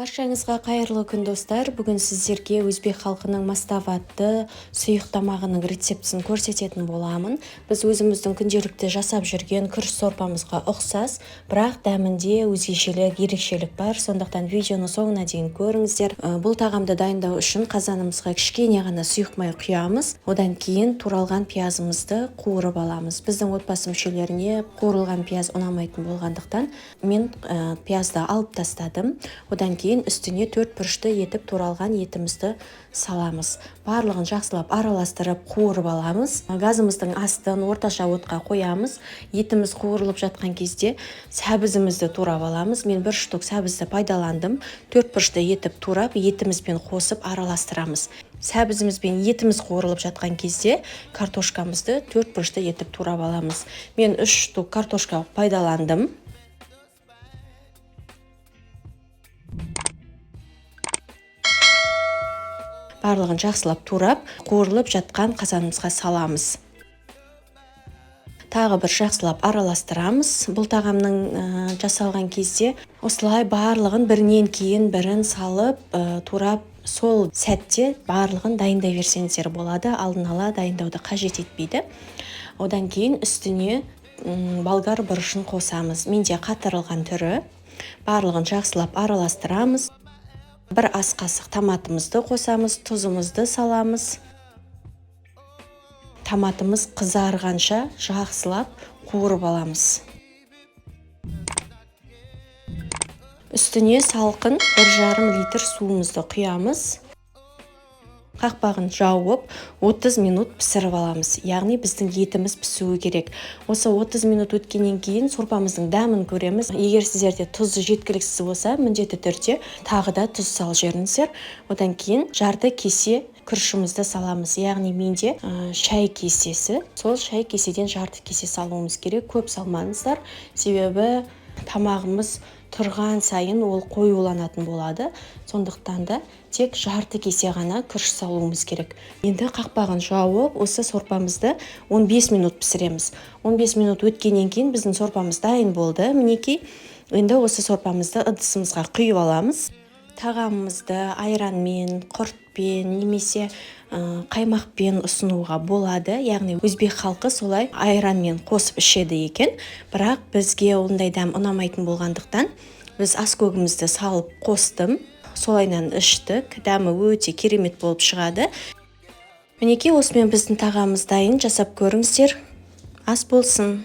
Баршаңызға қайырлы күн достар. Бүгін сіздерге өзбек халқының мастав атты сұйық тамағының рецептісін көрсететін боламын. Біз өзіміздің күнделікті жасап жүрген күріш сорпамызға ұқсас, бірақ дәмінде өзгешелік, ерекшелік бар. Сондықтан видеоны соңына дейін көріңіздер. Бұл тағамды дайындау үшін қазанымызға кішкене ғана сұйық май құямыз. Одан кейін туралған пиязымызды қуырып аламыз. Біздің отбасы мүшелеріне қуырылған пияз ұнамайтын болғандықтан мен пиязды алып тастадым. Одан кейін үстіне 4 бұрышты етіп туралған етімізді саламыз. Барлығын жақсылап араластырып қуырып аламыз. Газымыздың астын орташа отқа қоямыз. Етіміз қуырылып жатқан кезде сәбізімізді турап аламыз. Мен 1 штук сәбізді пайдаландым. 4 бұрышты етіп турап, етімізбен қосып араластырамыз. Сәбізіміз бен етіміз қуырылып жатқан кезде картошкамызды 4 бұрышты етіп турап аламыз. Мен 3 штук картошка пайдаландым. Барлығын жақсылап турап, қуырылып жатқан қазанымызға саламыз. Тағы бір жақсылап араластырамыз. Бұл тағамның жасалған кезде осылай барлығын бірінен кейін бірін салып, турап, сол сәтте барлығын дайындай берсеңіздер болады. Алдын ала дайындауды қажет етпейді. Одан кейін үстіне болгар бұрышын қосамыз. Менде қатырылған түрі. Барлығын жақсылап араластырамыз. 1 ас қасық томатымызды қосамыз, тұзымызды саламыз. Томатымыз қызарғанша жақсылап қуырып аламыз. Үстіне салқын 1,5 литр суымызды құямыз. Қақпағын жауып 30 минут пісіріп аламыз. Яғни біздің етіміз пісуі керек. Осы 30 минут өткеннен кейін сорпамыздың дәмін көреміз. Егер сіздерде тұзы жеткіліксіз болса, міндетті түрде тағы да тұз салып жіберіңіздер. Одан кейін жарты кесе күрішімізді саламыз. Яғни менде шай кесесі. Сол шай кеседен жарты кесе салуымыз керек. Көп салмаңыздар. Себебі тамағымыз тұрған сайын ол қоюланатын болады. Сондықтан да тек жарты кесе ғана күріш салуымыз керек. Енді қақпағын жауып, осы сорпамызды 15 минут пісіреміз. 15 минут өткеннен кейін біздің сорпамыз дайын болды. Мінекей, енді осы сорпамызды ыдысымызға құйып аламыз. Тағамымызды айранмен, құртпен немесе қаймақпен ұсынуға болады. Яғни өзбек халқы солай айранмен қосып ішеді екен. Бірақ бізге ондай дәм ұнамайтын болғандықтан біз аскөгімізді салып қостым. Солайнан іштік. Дәмі өте керемет болып шығады. Мінекей, осымен біздің тағамымыз дайын. Жасап көріңіздер. Ас болсын.